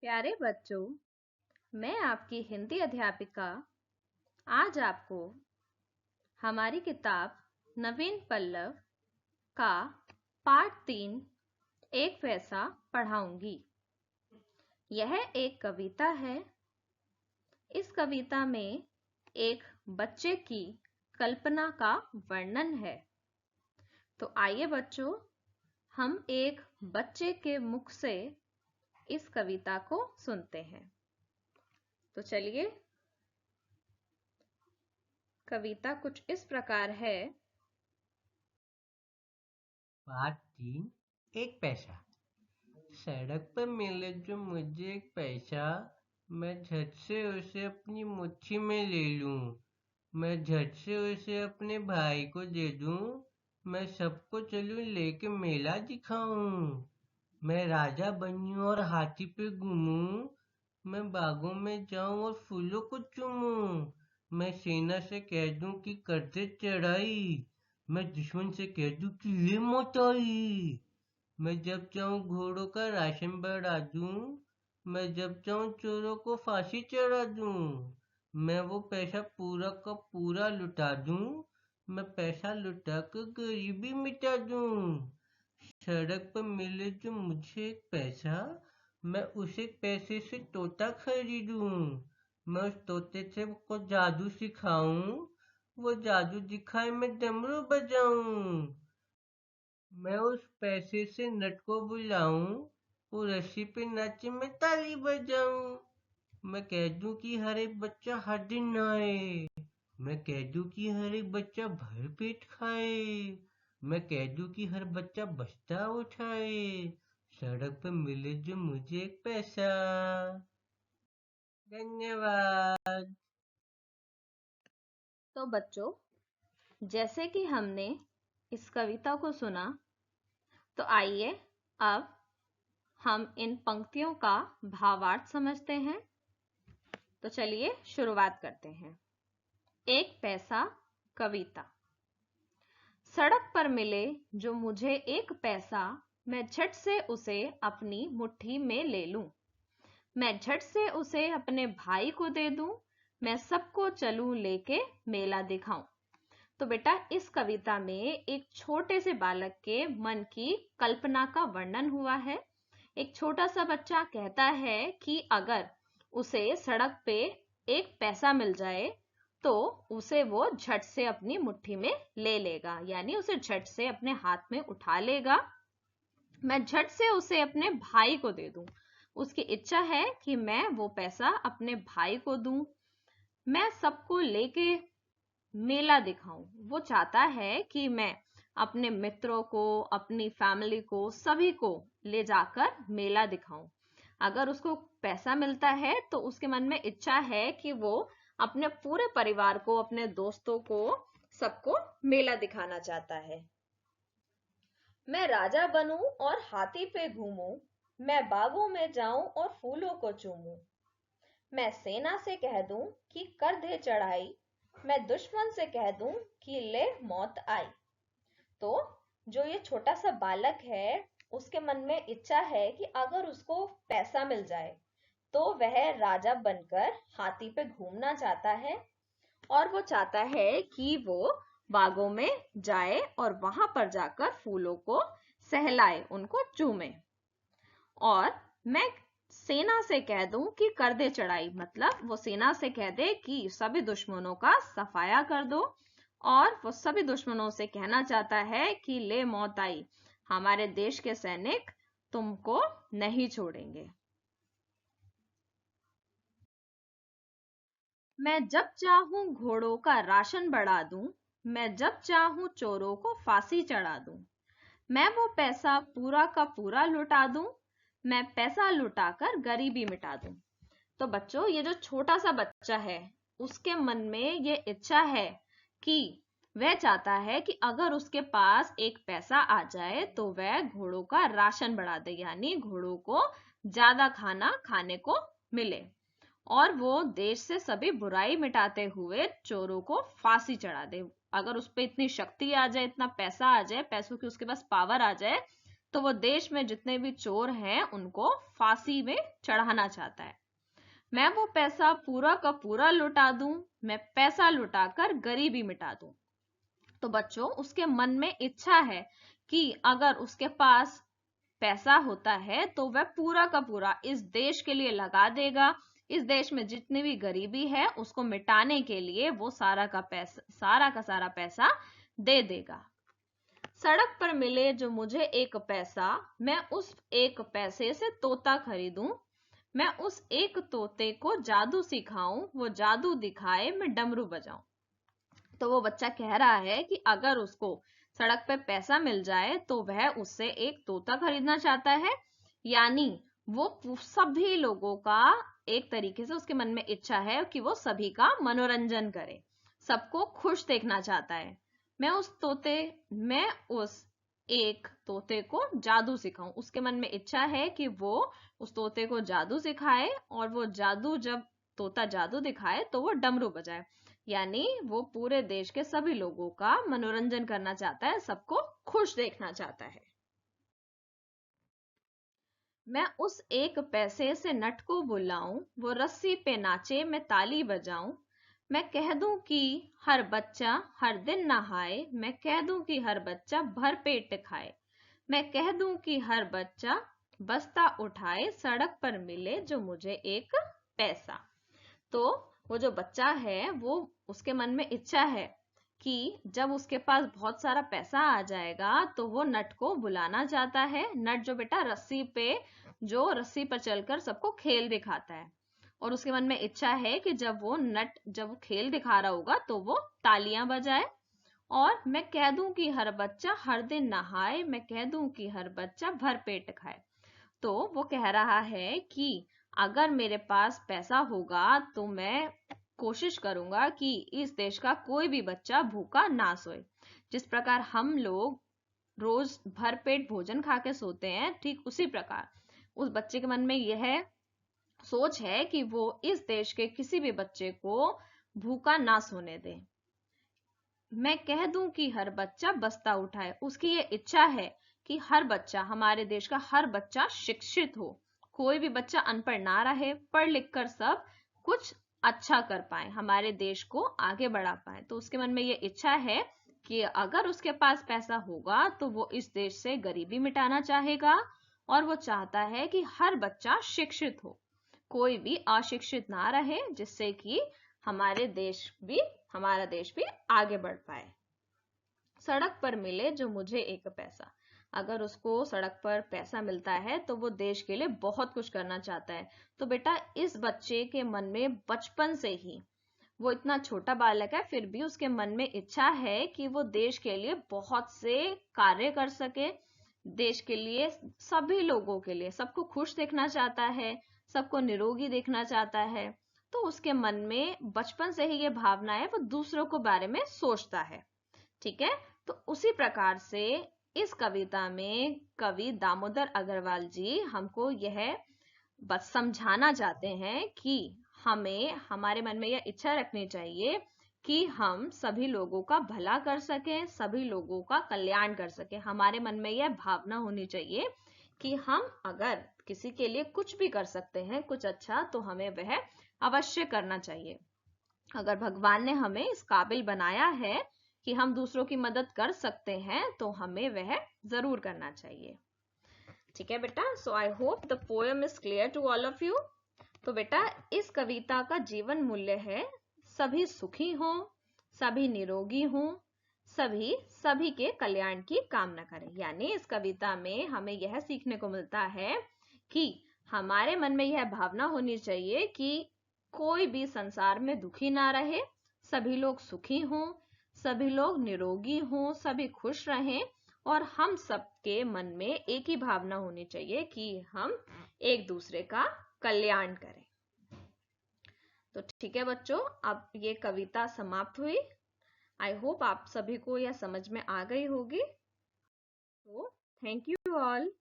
प्यारे बच्चों, मैं आपकी हिंदी अध्यापिका आज आपको हमारी किताब नवीन पल्लव का पाठ 3 एक पैसा पढ़ाऊंगी। यह एक कविता है। इस कविता में एक बच्चे की कल्पना का वर्णन है। तो आइए बच्चों, हम एक बच्चे के मुख से इस कविता को सुनते हैं। तो चलिए, कविता कुछ इस प्रकार है। पाठ 3 एक पैसा। सड़क पर मिले जो मुझे एक पैसा, मैं झट से उसे अपनी मुट्ठी में ले लूं। मैं झट से उसे अपने भाई को दे दूं। मैं सबको चलूं लेके मेला दिखाऊं। मैं राजा बनूं और हाथी पे घूमूं। मैं बागों में जाऊं और फूलों को चूमूं। मैं सेना से कह दूं कि कर दे चढ़ाई। मैं दुश्मन से कह दूं कि ये मौत आई। मैं जब चाहूं घोड़ों का राशन बढ़ा दूं। मैं जब चाहूं चोरों को फांसी चढ़ा दूं। मैं वो पैसा पूरा का पूरा लुटा दूं। मैं पैसा लुटा कर गरीबी मिटा दूं। सड़क पर मिले जो मुझे एक पैसा, मैं उस एक पैसे से तोता खरीदूं। मैं उस तोते से को जादू सिखाऊं। वो जादू दिखाए मैं डमरू बजाऊं। मैं उस पैसे से नट को बुलाऊं। वो रस्सी पे नाचे मैं ताली बजाऊं। मैं कह दूं कि हर एक बच्चा हर दिन आए। मैं कह दूं कि हर एक बच्चा भर पेट खाए। मैं कह दूं कि हर बच्चा बस्ता उठाए। सड़क पर मिले जो मुझे एक पैसा। धन्यवाद। तो बच्चों, जैसे कि हमने इस कविता को सुना, तो आइए अब हम इन पंक्तियों का भावार्थ समझते हैं। तो चलिए शुरुआत करते हैं। एक पैसा कविता। सड़क पर मिले जो मुझे एक पैसा, मैं झट से उसे अपनी मुट्ठी में ले लूं। मैं झट से उसे अपने भाई को दे दूं। मैं सबको चलूं लेके मेला दिखाऊं। तो बेटा, इस कविता में एक छोटे से बालक के मन की कल्पना का वर्णन हुआ है। एक छोटा सा बच्चा कहता है कि अगर उसे सड़क पे एक पैसा मिल जाए तो उसे वो झट से अपनी मुट्ठी में ले लेगा, यानी उसे झट से अपने हाथ में उठा लेगा। मैं झट से उसे अपने भाई को दे दूं। उसकी इच्छा है कि मैं वो पैसा अपने भाई को दूं। मैं सबको लेके मेला दिखाऊं। वो चाहता है कि मैं अपने मित्रों को, अपनी फैमिली को, सभी को ले जाकर मेला दिखाऊं। अगर उसको पैसा मिलता है तो उसके मन में इच्छा है कि वो अपने पूरे परिवार को, अपने दोस्तों को, सबको मेला दिखाना चाहता है। मैं राजा बनूं और हाथी पे घूमूं। मैं बागों में जाऊं और फूलों को चूमूं। मैं सेना से कह दूं कि कर दे चढ़ाई। मैं दुश्मन से कह दूं कि ले मौत आई। तो जो ये छोटा सा बालक है, उसके मन में इच्छा है कि अगर उसको पैसा मिल जाए तो वह राजा बनकर हाथी पे घूमना चाहता है। और वो चाहता है कि वो बागों में जाए और वहां पर जाकर फूलों को सहलाए, उनको चूमे। और मैं सेना से कह दूं कि कर दे चढ़ाई, मतलब वो सेना से कह दे कि सभी दुश्मनों का सफाया कर दो। और वो सभी दुश्मनों से कहना चाहता है कि ले मौत आई, हमारे देश के सैनिक तुमको नहीं छोड़ेंगे। मैं जब चाहूं घोड़ों का राशन बढ़ा दूं। मैं जब चाहूं चोरों को फांसी चढ़ा दूं। मैं वो पैसा पूरा का पूरा लुटा दूं। मैं पैसा लुटाकर गरीबी मिटा दूं। तो बच्चों, ये जो छोटा सा बच्चा है, उसके मन में ये इच्छा है कि वह चाहता है कि अगर उसके पास एक पैसा आ जाए तो वह घोड़ों का राशन बढ़ा दे, यानी घोड़ों को ज्यादा खाना खाने को मिले। और वो देश से सभी बुराई मिटाते हुए चोरों को फांसी चढ़ा दे। अगर उस पर इतनी शक्ति आ जाए, इतना पैसा आ जाए, पैसों की उसके पास पावर आ जाए, तो वो देश में जितने भी चोर हैं उनको फांसी में चढ़ाना चाहता है। मैं वो पैसा पूरा का पूरा लुटा दूं, मैं पैसा लुटाकर गरीबी मिटा दूं। तो बच्चों, उसके मन में इच्छा है कि अगर उसके पास पैसा होता है तो वह पूरा का पूरा इस देश के लिए लगा देगा। इस देश में जितनी भी गरीबी है उसको मिटाने के लिए वो सारा का सारा पैसा दे देगा। सड़क पर मिले जो मुझे एक पैसा, मैं उस एक पैसे से तोता खरीदूं, मैं उस एक तोते को जादू सिखाऊं, वो जादू दिखाए मैं डमरू बजाऊं। तो वो बच्चा कह रहा है कि अगर उसको सड़क पे पैसा मिल जाए तो वह उससे एक तोता खरीदना चाहता है, यानी वो सभी लोगों का एक तरीके से उसके मन में इच्छा है कि वो सभी का मनोरंजन करे, सबको खुश देखना चाहता है। मैं उस एक तोते को जादू सिखाऊं, उसके मन में इच्छा है कि वो उस तोते को जादू सिखाए, और वो जादू जब तोता जादू दिखाए तो वो डमरू बजाए, यानी वो पूरे देश के सभी लोगों का मनोरंजन करना चाहता है, सबको खुश देखना चाहता है। मैं उस एक पैसे से नट को बुलाऊं, वो रस्सी पे नाचे मैं ताली बजाऊं, मैं कह दूं कि हर बच्चा हर दिन नहाए, मैं कह दूं कि हर बच्चा भर पेट खाए, मैं कह दूं कि हर बच्चा बस्ता उठाए, सड़क पर मिले जो मुझे एक पैसा। तो वो जो बच्चा है वो उसके मन में इच्छा है कि जब उसके पास बहुत सारा पैसा आ जाएगा तो वो नट को बुलाना चाहता है। नट जो बेटा रस्सी पर चलकर सबको खेल दिखाता है, और उसके मन में इच्छा है कि जब वो खेल दिखा रहा होगा तो वो तालियां बजाए, और मैं कह दूं कि हर बच्चा हर दिन नहाए, मैं कह दूं कि हर बच्चा भर पेट खाए। तो वो कह रहा है कि अगर मेरे पास पैसा होगा तो मैं कोशिश करूंगा कि इस देश का कोई भी बच्चा भूखा ना सोए। जिस प्रकार हम लोग रोज भरपेट भोजन खा के सोते हैं, ठीक उसी प्रकार उस बच्चे के मन में यह सोच है कि वो इस देश के किसी भी बच्चे को भूखा ना सोने दे। मैं कह दूं कि हर बच्चा बस्ता उठाए, उसकी ये इच्छा है कि हर बच्चा, हमारे देश का हर बच्चा शिक्षित हो, कोई भी बच्चा अनपढ़ ना रहे, पढ़ लिख कर सब कुछ अच्छा कर पाए, हमारे देश को आगे बढ़ा पाए। तो उसके मन में ये इच्छा है कि अगर उसके पास पैसा होगा तो वो इस देश से गरीबी मिटाना चाहेगा, और वो चाहता है कि हर बच्चा शिक्षित हो, कोई भी अशिक्षित ना रहे, जिससे कि हमारा देश भी आगे बढ़ पाए। सड़क पर मिले जो मुझे एक पैसा, अगर उसको सड़क पर पैसा मिलता है तो वो देश के लिए बहुत कुछ करना चाहता है। तो बेटा, इस बच्चे के मन में बचपन से ही, वो इतना छोटा बालक है फिर भी उसके मन में इच्छा है कि वो देश के लिए बहुत से कार्य कर सके, देश के लिए, सभी लोगों के लिए, सबको खुश देखना चाहता है, सबको निरोगी देखना चाहता है। तो उसके मन में बचपन से ही ये भावना है, वो दूसरों के बारे में सोचता है। ठीक है, तो उसी प्रकार से इस कविता में कवि दामोदर अग्रवाल जी हमको यह बस समझाना चाहते हैं कि हमें हमारे मन में यह इच्छा रखनी चाहिए कि हम सभी लोगों का भला कर सकें, सभी लोगों का कल्याण कर सकें। हमारे मन में यह भावना होनी चाहिए कि हम अगर किसी के लिए कुछ भी कर सकते हैं, कुछ अच्छा, तो हमें वह अवश्य करना चाहिए। अगर भगवान ने हमें इस काबिल बनाया है कि हम दूसरों की मदद कर सकते हैं तो हमें वह जरूर करना चाहिए। ठीक है बेटा, so I hope the poem is clear to all of you. तो बेटा, इस कविता का जीवन मूल्य है सभी सुखी हों, सभी निरोगी हों, सभी के कल्याण की कामना करें। यानी इस कविता में हमें यह सीखने को मिलता है कि हमारे मन में यह भावना होनी चाहिए कि कोई भी संसार में दुखी ना रहे, सभी लोग सुखी हों, सभी लोग निरोगी हों, सभी खुश रहें, और हम सबके मन में एक ही भावना होनी चाहिए कि हम एक दूसरे का कल्याण करें। तो ठीक है बच्चों, अब ये कविता समाप्त हुई। आई होप आप सभी को यह समझ में आ गई होगी। तो थैंक यू ऑल।